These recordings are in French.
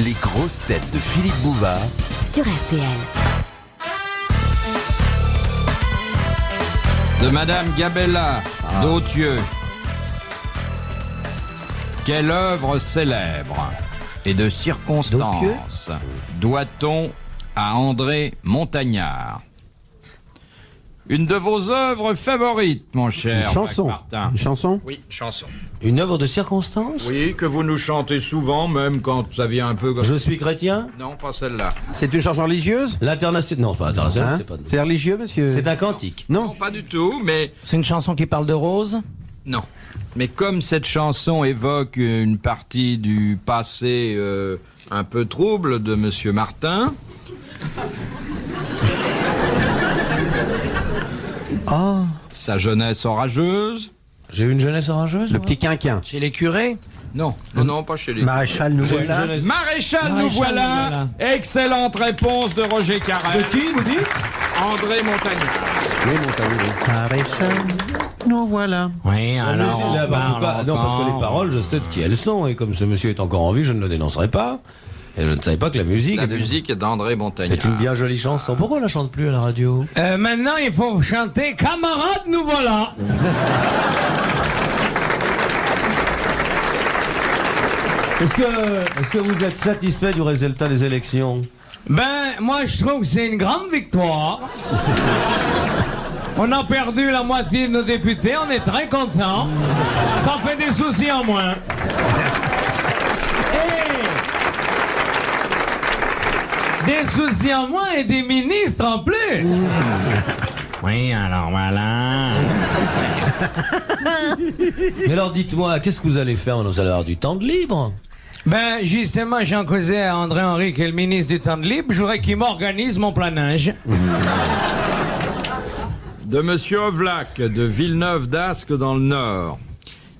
Les grosses têtes de Philippe Bouvard sur RTL. De Madame Gabella d'Authieu. Quelle œuvre célèbre et de circonstance doit-on à André Montagnard? Une de vos œuvres favorites, mon cher Une chanson. Martin. Une chanson? Oui, chanson. Une œuvre de circonstance? Oui, que vous nous chantez souvent, même quand ça vient un peu comme... Je suis chrétien? Non, pas celle-là. C'est une chanson religieuse? L'international... Non, pas international, Hein? c'est pas... C'est religieux, monsieur? C'est un cantique. Non, pas du tout, mais... C'est une chanson qui parle de rose? Non. Mais comme cette chanson évoque une partie du passé un peu trouble de Monsieur Martin... Ah, Sa jeunesse orageuse. J'ai eu une jeunesse orageuse? le moi petit quinquin. Chez les curés? Non, non, pas chez les... Maréchal, nous J'ai eu une voilà. jeunesse... Maréchal, nous voilà. Excellente réponse de Roger Carrel. De qui, vous dites? André Montagnard. Oui, Montagnard. Maréchal, nous voilà. Oui, Non, alors. mais là, on parle pas... Non, parce que les encore. paroles, je sais de qui elles sont, et comme ce monsieur est encore en vie, je ne le dénoncerai pas. Et je ne savais pas que la musique... La était... musique est d'André Montagnard. C'est une bien jolie chanson. Pourquoi on la chante plus à la radio? Maintenant, il faut chanter Camarades, nous voilà. Est-ce que vous êtes satisfait du résultat des élections? Ben, moi, je trouve que c'est une grande victoire. On a perdu la moitié de nos députés, on est très contents. Ça fait des soucis en moins. Et des soucis en moins et des ministres en plus. Oui, alors voilà. Mais alors dites-moi, qu'est-ce que vous allez faire? Vous allez avoir du temps de libre? Ben, justement, j'en causais à André-Henri, qui est le ministre du temps de libre. Je voudrais qu'il m'organise mon planage. De Monsieur Ovlac, de Villeneuve d'Ascq dans le Nord.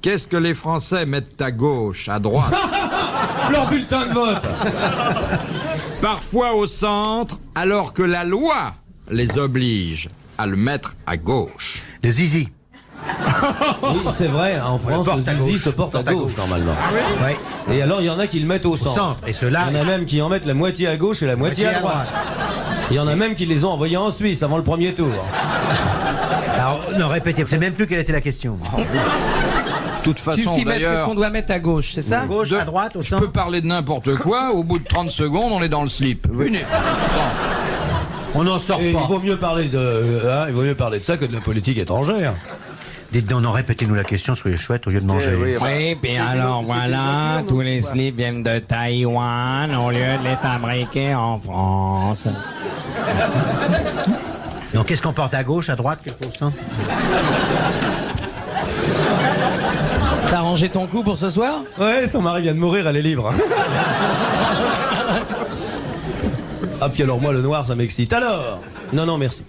Qu'est-ce que les Français mettent à gauche, à droite? Leur bulletin de vote! Parfois au centre, alors que la loi les oblige à le mettre à gauche. Le zizi. Oui, c'est vrai, en France, porte le à zizi gauche. se porte à Porte à gauche, gauche. normalement. Oui. Et alors, il y en a qui le mettent au centre. Centre. Et ceux-là. Il y en a même qui en mettent la moitié à gauche et la moitié à droite. Il y en a même qui les ont envoyés en Suisse avant le premier tour. Alors, non, répétez, je sais même plus quelle était la question. De toute façon, Qu'est-ce d'ailleurs, qu'on doit mettre à gauche, c'est ça? Gauche, à droite, au je centre. peux parler de n'importe quoi, au bout de 30 secondes, on est dans le slip. On n'en sort Et il pas. vaut mieux parler de ça que de la politique étrangère. Dites donc, non, répétez-nous la question, soyez chouette au lieu de manger. Oui, puis alors voilà, tous les slips viennent de Taïwan au lieu de les fabriquer en France. Donc, qu'est-ce qu'on porte à gauche, à droite, quelque chose? T'as rangé ton coup pour ce soir? Ouais, son mari vient de mourir, elle est libre. Ah, puis alors moi, le noir, ça m'excite. Alors? Non, merci.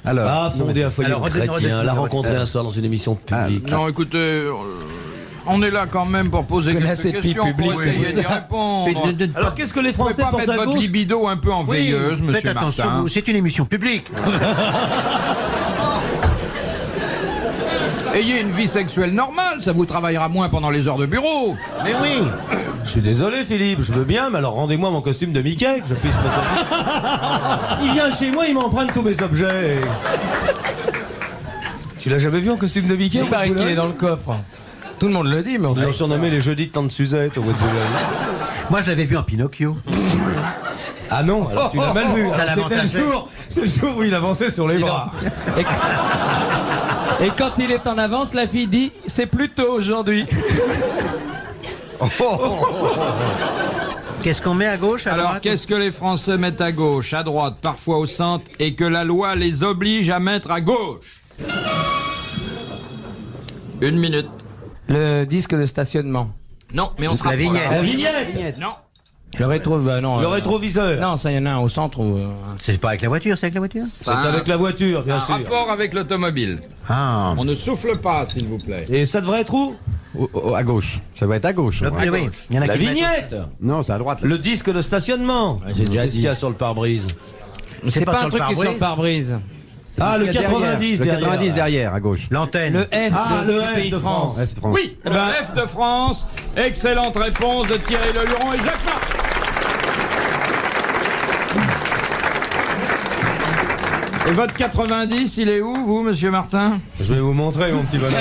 Alors, Ah, fonder un foyer alors, chrétien, la redonnez- rencontrer un soir dans une émission publique. Non, écoutez, on est là quand même pour poser quelques cette fille questions, pour publique, essayer d'y répondre. Alors, qu'est-ce que les Vous pouvez Français pas portent mettre à votre gauche? libido un peu en veilleuse, faites monsieur attention, Martin. c'est une émission publique. Ayez une vie sexuelle normale, ça vous travaillera moins pendant les heures de bureau. Mais oui. Je suis désolé, Philippe, je veux bien, mais alors rendez-moi mon costume de Mickey, que je puisse me Il vient chez moi, il m'emprunte tous mes objets. Tu l'as jamais vu en costume de Mickey? Il paraît qu'il est dans le coffre. Tout le monde le dit, mais on Ils l'ont surnommé les jeudis de Tante Suzette au bout de Boulogne. Moi, je l'avais vu en Pinocchio. Ah non, alors tu l'as mal vu. Ça Alors, l'avantageait. c'est le jour où il avançait sur les bras. Et quand il est en avance, la fille dit « C'est plus tôt aujourd'hui Qu'est-ce qu'on met à gauche, à Alors, droite? qu'est-ce que les Français mettent à gauche, à droite, parfois au centre, et que la loi les oblige à mettre à gauche? 1 minute. ». Le disque de stationnement. Non, mais on se La rapproche. vignette. La vignette. Non. Le rétro... bah non, Le rétroviseur. Non, ça, il y en a un au centre où... C'est pas avec la voiture, c'est avec la voiture? C'est avec la voiture, bien Un sûr. rapport avec l'automobile. Ah. On ne souffle pas, s'il vous plaît. Et ça devrait être où? À gauche. Ça va être à gauche. Oui, oui. Il y en a La qui mettent- vignette. Non, c'est à droite. Le disque de stationnement. j'ai déjà Qu'est-ce dit. qu'il y a sur le pare-brise? C'est pas sur un le truc qui est sur le pare-brise. Ah, le Il y a derrière. 90 Le derrière. 90 derrière, à gauche. L'antenne. Le F Ah, de le du F pays de France. F de France. Oui, le F de France. Excellente réponse de Thierry Leluron et Jacques Martin. Et votre 90, il est où, vous, monsieur Martin? Je vais vous montrer, mon petit bonhomme.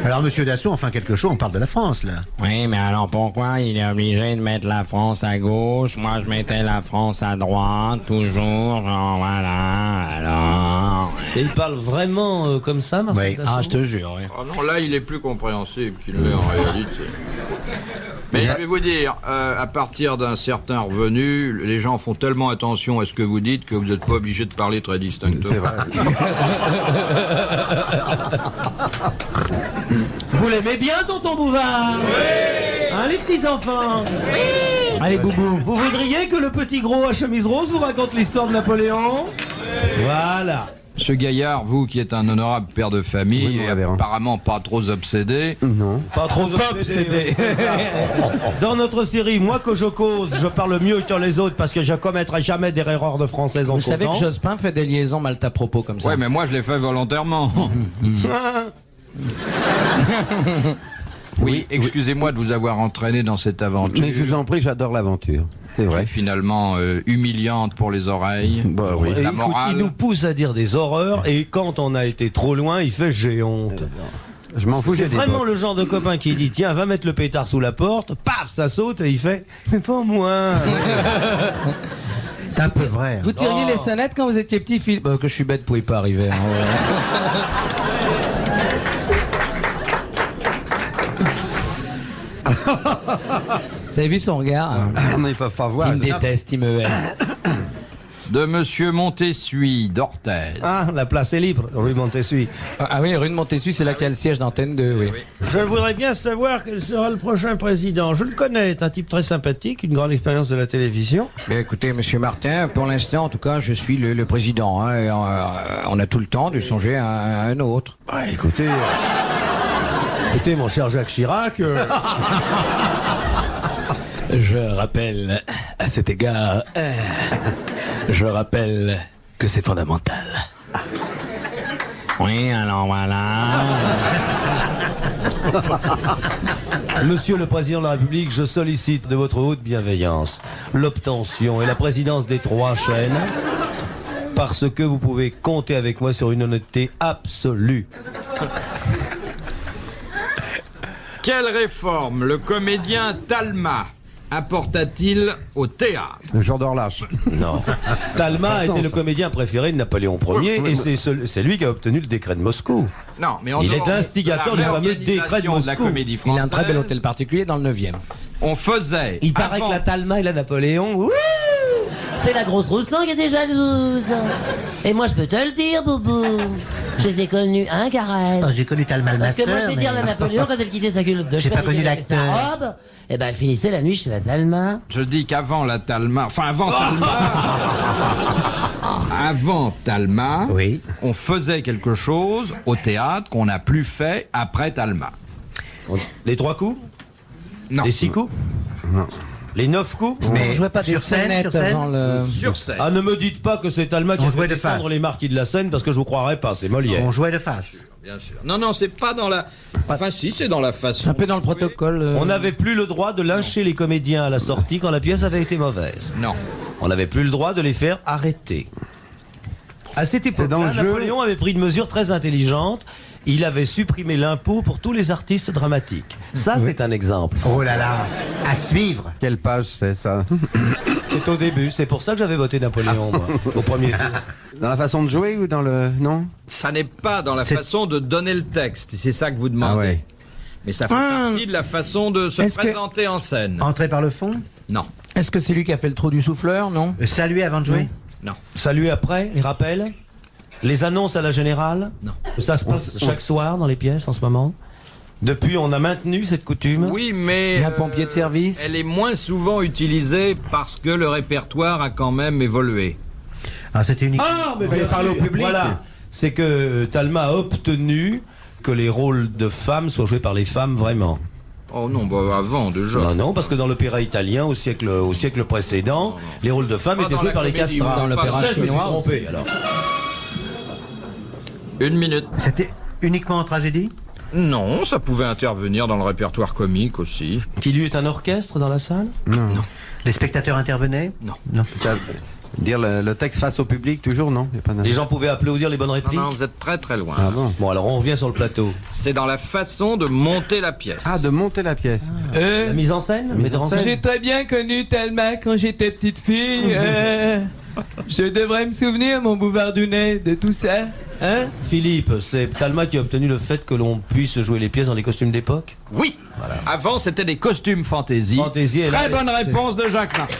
Alors, monsieur Dassault, enfin quelque chose, on parle de la France, là. Oui, mais alors pourquoi il est obligé de mettre la France à gauche? Moi, je mettais la France à droite, toujours, genre, voilà, alors... Et il parle vraiment comme ça, Marcel Oui. Dassault? Ah, je te jure, oui. Oh non, là, il est plus compréhensible qu'il l'est en réalité. Mais je vais vous dire, à partir d'un certain revenu, les gens font tellement attention à ce que vous dites que vous n'êtes pas obligé de parler très distinctement. C'est vrai. Vous l'aimez bien, tonton Bouvard? Oui. Hein, les petits enfants? Oui. Allez, Boubou. Vous voudriez que le petit gros à chemise rose vous raconte l'histoire de Napoléon? Voilà. Monsieur Gaillard, vous qui êtes un honorable père de famille Oui, mon et révérend. apparemment pas trop obsédé, Non. Pas trop obsédé. Oui, c'est ça. Dans notre série, moi que je cause, je parle mieux que les autres parce que je commettrai jamais des erreurs de française en Vous savez causant. que Jospin fait des liaisons mal à propos comme ça. ouais, mais moi je l'ai fait volontairement. Oui, excusez-moi de vous avoir entraîné dans cette aventure. Mais je vous en prie, j'adore l'aventure. C'est Qui est vrai. finalement humiliante pour les oreilles. Bah oui. Et La écoute, morale. il nous pousse à dire des horreurs et quand on a été trop loin, il fait j'ai honte. Je m'en fous. C'est j'ai des vraiment bottes. le genre de copain qui dit tiens va mettre le pétard sous la porte, paf ça saute et il fait c'est pas moi. C'est un peu vrai. Vous tiriez les sonnettes quand vous étiez petit, Philippe? Que je suis bête, pouvez pas arriver. Hein, Vous avez vu son regard? Non, ils peuvent pas voir. Il me déteste, il me hait. De monsieur Montessuie d'Orthez. Ah la place est libre, rue Montessuie. Ah oui, rue de Montessuie, c'est là qu'il y a le siège d'Antenne 2, oui. Je voudrais bien savoir quel sera le prochain président. Je le connais, c'est un type très sympathique, une grande expérience de la télévision. Bien, écoutez, monsieur Martin, pour l'instant, en tout cas, je suis le président. Hein, et, on a tout le temps de songer à un autre. Ouais, écoutez, mon cher Jacques Chirac. Je rappelle, à cet égard, je rappelle que c'est fondamental. Oui, alors voilà. Monsieur le Président de la République, je sollicite de votre haute bienveillance l'obtention et la présidence des 3 chaînes parce que vous pouvez compter avec moi sur une honnêteté absolue. Quelle réforme le comédien Talma apporta-t-il au théâtre? Le jour d'Orlache. Non. Talma a été le comédien préféré de Napoléon Ier et c'est lui qui a obtenu le décret de Moscou. Non, mais en Il dehors est instigateur de la du fameux décret de réorganisation Moscou. la comédie Il a française. un très bel hôtel particulier dans le 9e. On faisait. Il paraît avant- que la Talma et la Napoléon. Ouh, C'est la grosse Rousselin qui était jalouse. Et moi, je peux te le dire, Boubou. Je les ai connus, hein, Karel? Oh, j'ai connu Talma Parce que moi, je vais mais- dire la Napoléon, quand elle quittait sa culotte de J'ai pas cheval connu et qu'elle avait sa l'acteur. robe, et ben, elle finissait la nuit chez la Talma. Je dis qu'avant la Talma, enfin avant avant Talma, Oui. on faisait quelque chose au théâtre qu'on n'a plus fait après Talma. Les 3 coups? Non. Les 6 coups? Non. Les 9 coups? On jouait pas des sur scène, sonnettes sur scène avant le... Sur scène. Ah, ne me dites pas que c'est Talma qui On a fait jouait de descendre face. les marquis de la Seine parce que je vous croirais pas, c'est Molière. On jouait de face. Bien sûr. Non, non, c'est pas dans la. Enfin, si, c'est dans la façon. Un peu dans le protocole. On n'avait plus le droit de lyncher les comédiens à la sortie quand la pièce avait été mauvaise. Non. On n'avait plus le droit de les faire arrêter. À cette dans époque-là, le jeu. Napoléon avait pris une mesure très intelligente. Il avait supprimé l'impôt pour tous les artistes dramatiques. Ça, c'est un exemple. Oh là là, à suivre. Quelle page c'est ça? C'est au début. C'est pour ça que j'avais voté Napoléon, moi, au premier tour. Dans la façon de jouer ou dans le... Non? Ça n'est pas dans la C'est- façon de donner le texte, c'est ça que vous demandez. Ah ouais. Mais ça fait partie de la façon de se Est-ce que- présenter en scène. Entrer par le fond. Non, Est-ce que c'est lui qui a fait le trou du souffleur, non? Saluer avant de jouer. non. Salut après, les rappels, les annonces à la générale. Non. Ça se passe chaque soir dans les pièces en ce moment. Depuis, on a maintenu cette coutume. Oui, mais. Il y a un pompier de service. Elle est moins souvent utilisée parce que le répertoire a quand même évolué. Ah, c'était unique. Ah, mais Fallait bien parler sûr. au public. Voilà. C'est que Talma a obtenu que les rôles de femmes soient joués par les femmes vraiment. Oh non, bah avant déjà. Non, non, parce que dans l'opéra italien, au siècle précédent, les rôles de femmes Pas étaient dans joués la par les comédie, castrats. ou dans l'opéra Ça, je me suis chinois trompé, alors. 1 minute. C'était uniquement en tragédie. Non, ça pouvait intervenir dans le répertoire comique aussi. Qu'il y eut un orchestre dans la salle? Non. Les spectateurs intervenaient. Non. Non. Dire le texte face au public, toujours, non? Y a pas de- Les gens pouvaient applaudir les bonnes répliques. Non, vous êtes très très loin. Ah bon? Bon, alors on revient sur le plateau. C'est dans la façon de monter la pièce. Ah, de monter la pièce. La mise en scène, le metteur en scène. J'ai très bien connu Thelma quand j'étais petite fille. Je devrais me souvenir, mon bouvardounet, de tout ça. Hein? Philippe, c'est Talma qui a obtenu le fait que l'on puisse jouer les pièces dans les costumes d'époque. Oui. Avant, c'était des costumes fantaisie. Fantaisie, et là, Très bonne c'est- réponse de Jacques Martin.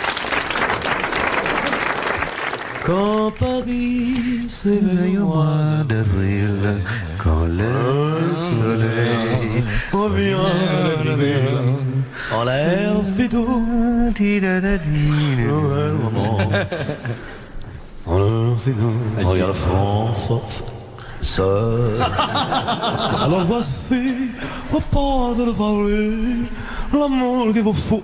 Quand Paris s'éveille au mois d'avril, quand le soleil revient de ville, en l'air fait doux, en l'air fait doux, regarde la France seule. Alors voici, au pas de Paris, l'amour qu'il vous faut.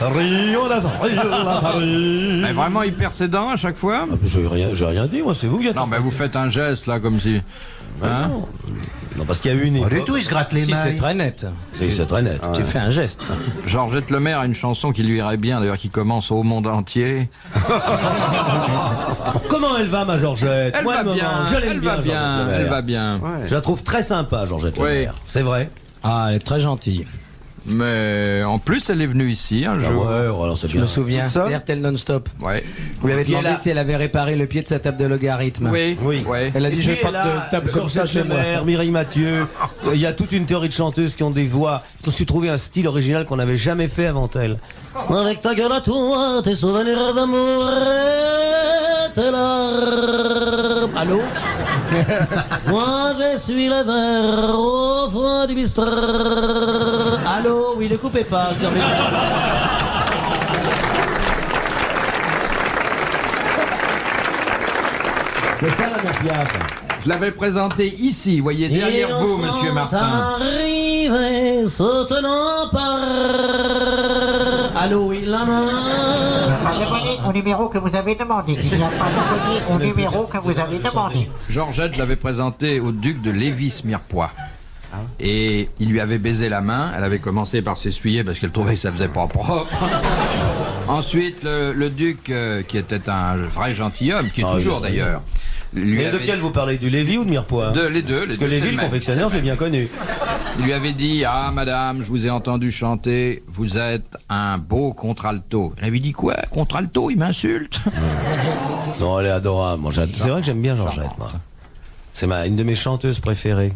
Rio d'avril à Paris. Mais vraiment hyper sédant à chaque fois. Ah, j'ai rien dit, moi, c'est vous qui êtes. Non, mais vous faites un geste là comme si. Hein? Non. Non, parce qu'il y a eu une Pas époque. du tout, il se gratte les Si, mains. c'est très net. C'est très net. Tu fais un geste. Georgette Lemaire a une chanson qui lui irait bien, d'ailleurs, qui commence au monde entier. Comment elle va, ma Georgette? Elle Moi, va elle me bien, manque. Je l'aime elle bien, va bien, Georgette Lemaire. elle va bien. Je la trouve très sympa, Georgette Oui. Lemaire. C'est vrai. Ah, elle est très gentille. Mais en plus, elle est venue ici un Ah jour. ouais, alors c'est Je bien. me souviens, Ça c'était RTL non-stop. Ouais. Vous lui avez Puis elle demandé a- si elle avait réparé le pied de sa table de logarithme. Oui, Oui. ouais. Elle a Et dit, j'ai puis pas elle a de table comme ça Georgette chez moi. Lemaire, Mireille Mathieu. Il y a toute une théorie de chanteuses qui ont des voix. Qui ont su trouver un style original qu'on n'avait jamais fait avant elle. Avec ta gueule à toi, tes souvenirs d'amour et tes larmes. Allô? Moi, je suis le verre au fond du bistrot. Allô? Oui, ne coupez pas, je termine. C'est ça la mafia, ça. Je l'avais présenté ici, vous voyez, derrière Ils vous, sont monsieur Martin. arrivés, soutenant par... Allô, oui, la main. Pas d'abonné au numéro que vous avez demandé. Il n'y a pas d'abonné au numéro que vous avez demandé. Georgette l'avait présenté au duc de Lévis-Mirepoix. Et il lui avait baisé la main. Elle avait commencé par s'essuyer parce qu'elle trouvait que ça faisait pas propre. Ensuite, le duc, qui était un vrai gentilhomme, qui est Ah, toujours oui, d'ailleurs, lui Mais de avait- quel vous parlez? Du Lévy ou de Mirepoix? les deux. Parce que Lévy, le confectionneur, je l'ai bien connu. Il lui avait dit: ah, madame, je vous ai entendu chanter, vous êtes un beau contralto. Elle avait dit: quoi? Contralto, il m'insulte. Non, elle est adorable. Moi, c'est vrai que j'aime bien Georgette, moi. C'est une de mes chanteuses préférées.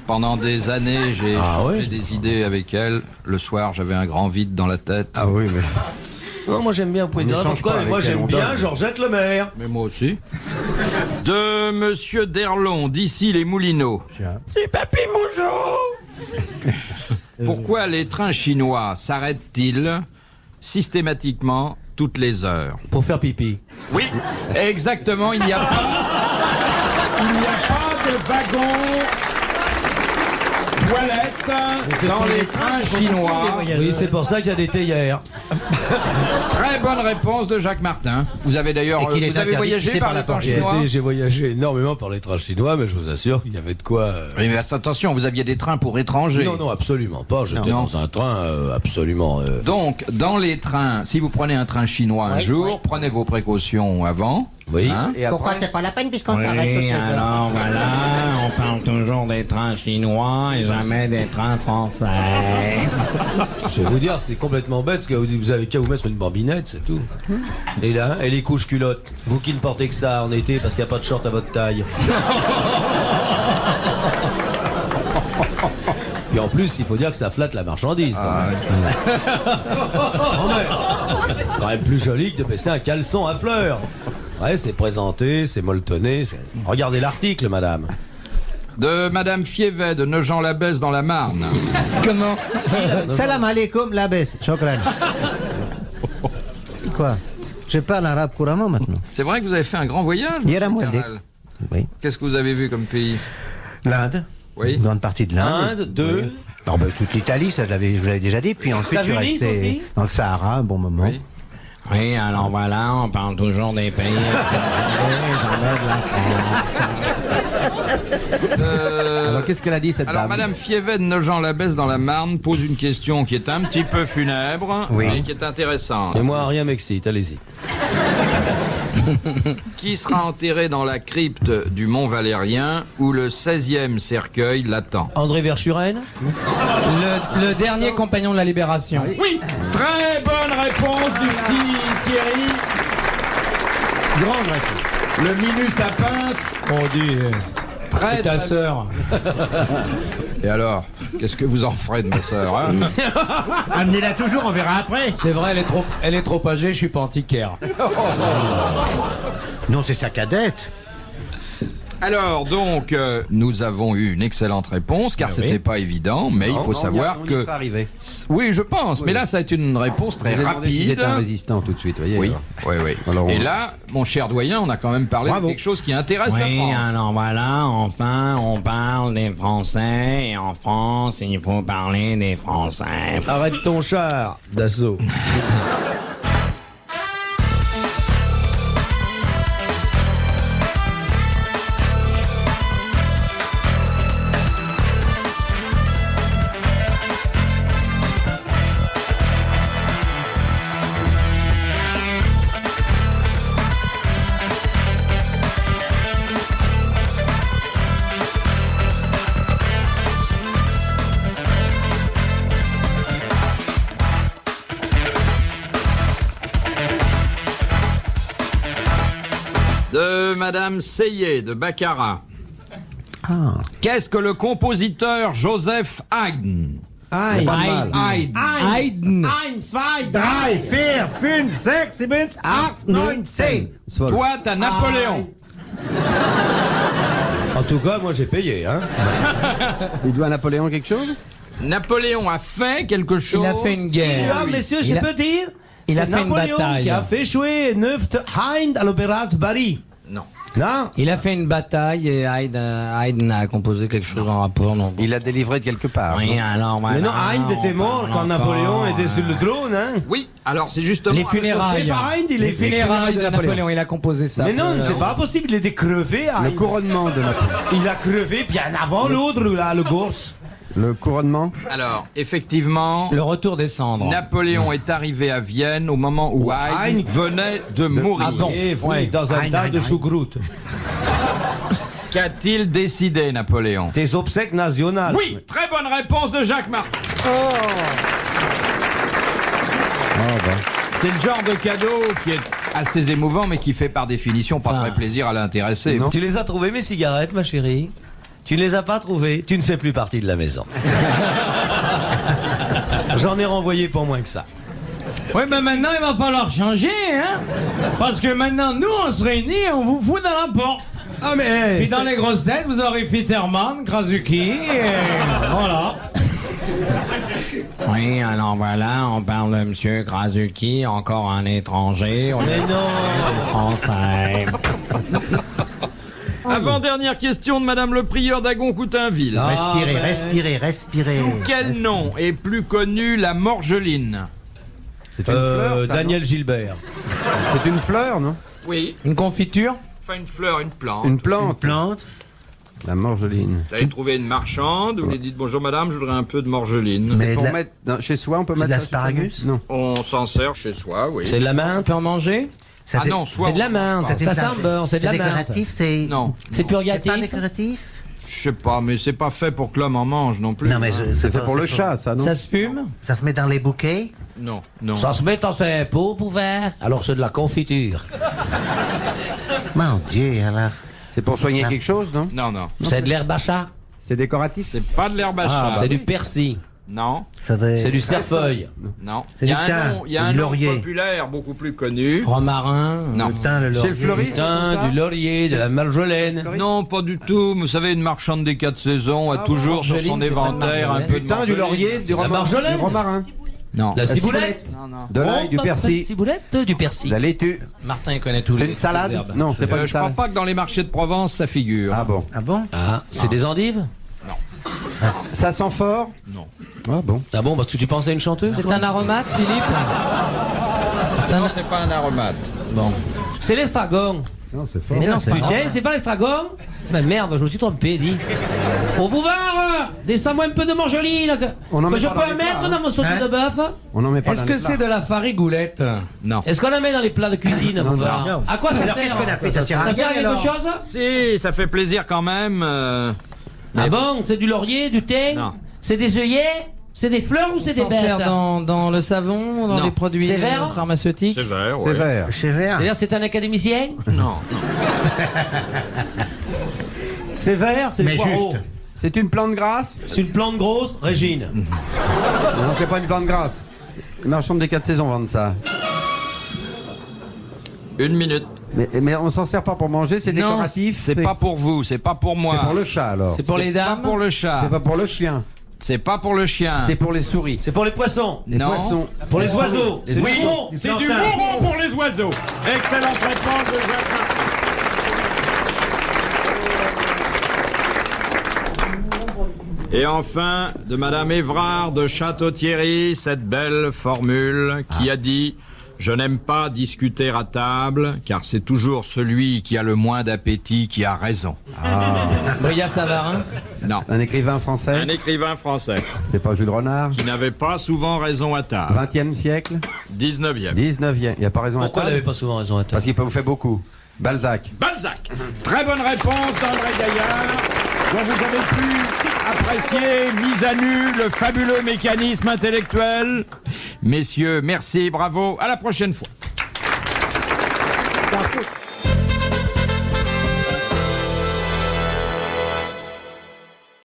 Pendant des années, j'ai Ah changé ouais, des idées avec elle. Le soir, j'avais un grand vide dans la tête. Ah oui, mais. Non, moi j'aime bien, vous pouvez On dire n'échange n'importe quoi, pas mais moi avec elle, j'aime on bien donne. Georgette Lemaire. Mais moi aussi. De Monsieur Derlon, d'ici les Moulineaux. C'est Papy Mougeot. Pourquoi les trains chinois s'arrêtent-ils systématiquement toutes les heures? Pour faire pipi. Oui, exactement, il n'y a pas de wagon toilette dans les trains chinois. Oui, c'est pour ça qu'il y a des théières. Très bonne réponse de Jacques Martin. Vous avez d'ailleurs Et qu'il est vous avez interdit de voyagé pisser par par la les trains porte. chinois. J'ai voyagé énormément par les trains chinois, mais je vous assure qu'il y avait de quoi. Oui, mais attention, vous aviez des trains pour étrangers. Non, non, absolument pas. J'étais Non. dans un train absolument. Donc, dans les trains, si vous prenez un train chinois un Oui, jour, oui. prenez vos précautions avant. Oui. Hein? Et Pourquoi après, c'est pas la peine puisqu'on s'arrête toutes Oui, les heures. alors voilà, on parle toujours des trains chinois et jamais des trains français. Je vais vous dire, c'est complètement bête, parce que vous avez qu'à vous mettre une bambinette, c'est tout. Et là, et les couches culottes. Vous qui ne portez que ça en été parce qu'il n'y a pas de short à votre taille. Et en plus, il faut dire que ça flatte la marchandise, quand même. Quand même. C'est quand même plus joli que de baisser un caleçon à fleurs. Ouais, c'est présenté, c'est molletonné. Regardez l'article, madame. De Madame Fievet de Nogent-la-Baisse dans la Marne. Comment? Salam alaikum, la baisse. Chokran. Quoi? Je parle arabe couramment maintenant. C'est vrai que vous avez fait un grand voyage, Hier à monsieur Moldé. Carnal. Oui. Qu'est-ce que vous avez vu comme pays? L'Inde. Oui. Une grande partie de l'Inde. Un, deux. Non, ben, toute l'Italie, ça je vous l'avais déjà dit. Puis ensuite, T'as tu vu Nice restais aussi dans le Sahara un bon moment. Oui. Oui, alors voilà, on parle toujours des pays étrangers, jamais de la France. Alors qu'est-ce qu'elle a dit cette Alors, dame? Madame Fievet de Nogent-la-Besse dans la Marne pose une question qui est un petit peu funèbre, mais qui est intéressante. Et moi, rien m'excite, allez-y. Qui sera enterré dans la crypte du Mont Valérien où le 16e cercueil l'attend? André Verschuren? Le dernier compagnon de la Libération. Oui, très bonne réponse du petit Thierry. Grande réponse. Le minus à pince. On dit. Très, Ta très- sœur. Et alors, qu'est-ce que vous en ferez de ma sœur, hein? Amenez-la toujours, on verra après. C'est vrai, elle est trop âgée, je suis pas antiquaire. Non, c'est sa cadette. Alors, donc, nous avons eu une excellente réponse, car c'était pas évident, mais il faut savoir on y que... sera arrivé. Oui, je pense, mais là, ça a été une réponse très Vous avez demandé s'il rapide. était un résistant tout de suite, voyez. Oui, alors. oui. Alors, Et on- là, mon cher doyen, on a quand même parlé Bravo. de quelque chose qui intéresse la Oui, France. alors voilà, enfin, on parle des Français, et en France, il faut parler des Français. Arrête ton char d'assaut. De Madame Seyé de Baccarat. Ah. Qu'est-ce que le compositeur Joseph Haydn? Aïe. Haydn. Haydn. 1, 2, 3. 3, 4, 5, 6, 7, 8, 9, 10. Toi, t'as Napoléon. En tout cas, moi j'ai payé, hein. Il doit à Napoléon quelque chose? Napoléon a fait quelque chose. Il a fait une guerre. Ah, messieurs, je Il a- peux dire, il a c'est fait une Napoléon bataille. qui a fait jouer Neuft Hind à l'opéra de Paris. Non. Non? Il a fait une bataille et Haydn a composé quelque chose en rapport. Non. Il l'a délivré de quelque part. Oui, alors voilà. Mais non, Hind était mort on quand parle Napoléon encore, était sur le trône, hein. Oui, alors c'est justement... Les funérailles. Joseph Haydn, il est Les funérailles de Napoléon, il a composé ça. Mais non, c'est pas possible, il était crevé, Le Hind. couronnement de Napoléon. Il a crevé bien avant l'autre, là, le gorse. Le couronnement? Alors, effectivement, Le retour des cendres. Napoléon est arrivé à Vienne au moment où Haydn Haydn venait de mourir. Ah bon. Et oui, dans un tas de choucroute. Qu'a-t-il décidé, Napoléon? Tes obsèques nationales. Oui, très bonne réponse de Jacques Martin. C'est le genre de cadeau qui est assez émouvant, mais qui fait par définition pas très plaisir à l'intéressé. Tu les as trouvées, mes cigarettes, ma chérie? Tu ne les as pas trouvées? Tu ne fais plus partie de la maison. J'en ai renvoyé pour moins que ça. Oui, mais maintenant, il va falloir changer, hein. Parce que maintenant, nous, on se réunit et on vous fout dans la porte. Ah, mais... Puis dans les grosses têtes, vous aurez Fitterman, Krasuki, et voilà. Oui, alors voilà, on parle de Monsieur Krasuki, encore un étranger. On Mais est non. français. Avant-dernière question de Madame le prieur d'Agon-Coutainville. Respirez, mais- respirez, respirez. Sous quel nom est plus connue la morgeline? C'est une fleur, ça, Daniel Gilbert. non? C'est une fleur, non? Oui, Une confiture? enfin une fleur, une plante. Une plante. Plante. La morgeline. Vous allez trouver une marchande, vous lui dites bonjour madame, je voudrais un peu de morgeline. Mais Pour de la- mettre chez soi, on peut C'est mettre de ça sur l'asparagus? Non. On s'en sert chez soi, oui. C'est de la On menthe? peut en manger? Ça Ah fait- non, soit... C'est de la menthe. Ça sent bon, c'est de la menthe. décoratif, c'est... Non, C'est C'est pas purgatif. décoratif? je sais pas, mais c'est pas fait pour que l'homme en mange non plus. Non, mais hein. C'est fait pour le chat, ça, non? Ça se fume? Ça se met dans les bouquets? Non, non. Ça se met dans ses pots pour faire. Alors c'est de la confiture. Mon Dieu, alors... C'est pour soigner quelque chose, non? Non, non. C'est de l'herbe à chat. C'est décoratif? C'est pas de l'herbe à chat. C'est du persil. Non, Ça doit- C'est du cerfeuil. non. C'est Il y du a thym, un nom, il y a c'est un du nom laurier. populaire beaucoup plus connu. Romarin? Non. Le thym, le C'est laurier. le fleuriste? Putain, du laurier, de la marjolaine. Non, pas du tout. Vous savez, une marchande des 4 saisons a toujours sur son Marjolaine, c'est pas éventaire un marjolaine. peu de Putain, du marjolaine. laurier, du romarin. marjolaine. Du romarin. Non. La ciboulette. Non, non. De l'ail, du persil. Ciboulette, du persil. De la laitue. Martin, il connaît tous C'est les une salade? les herbes. Non, c'est pas une Je crois salade. pas que dans les marchés de Provence ça figure. Ah bon. Ah bon? Ah, c'est des endives? Ça sent fort? Non. Ah bon. Ah bon, parce que tu pensais à une chanteuse? C'est un aromate, Philippe? Non, c'est pas un aromate. Bon. C'est l'estragon. Non, c'est fort. Mais non, putain, c'est pas l'estragon? Ben merde, je me suis trompé, dis. Au bouvard, descends-moi un peu de morgeline, On en que met je pas peux dans en les mettre plats, dans mon sauté Hein de bœuf. On en met pas Est-ce dans que les c'est plats. de la farigoulette? Non. Est-ce qu'on en met dans les plats de cuisine, bouvard? non. À quoi ça Alors, sert? qu'est-ce qu'on a fait? Ça sert à Ça rien, sert à quelque alors. chose? Si, ça fait plaisir quand même. Ah bon, c'est du laurier, du thym? Non. C'est des œillets? C'est des fleurs ou c'est des s'en sert bêtes? dans le savon, dans Non. les produits C'est vert pharmaceutiques? C'est vert, C'est ouais. vert. C'est vert. C'est-à-dire c'est un académicien? Non. C'est vert, c'est Mais le poireau. juste. C'est une plante grasse? C'est une plante grosse, Régine. Non, c'est pas une plante grasse. Les marchands des 4 saisons vendent ça. 1 minute. Mais on s'en sert pas pour manger, c'est Non, décoratif. c'est pas pour vous, c'est pas pour moi. C'est pour le chat alors. C'est pour les dames? Pas pour le chat. C'est pas pour le chien. C'est pas pour le chien. C'est pour les souris. C'est pour les poissons. Les Non. poissons. Pour les oiseaux. C'est Oui, du mouron. c'est du mouron pour les oiseaux. Excellente réponse de Jacques. Et enfin, de Madame Évrard de Château-Thierry, cette belle formule qui a dit « Je n'aime pas discuter à table, car c'est toujours celui qui a le moins d'appétit qui a raison. Bria Savarin? » Non. Un écrivain français. Un écrivain français C'est pas Jules Renard. qui n'avait pas souvent raison à table. 20e siècle. 19e. 19e. Il n'y a pas raison Pourquoi à elle table. n'avait pas souvent raison à Parce table? qu'il vous fait beaucoup. Balzac. Balzac. Très bonne réponse d'André Gaillard, dont vous avez pu apprécier, mise à nu, le fabuleux mécanisme intellectuel. Messieurs, merci, bravo, à la prochaine fois.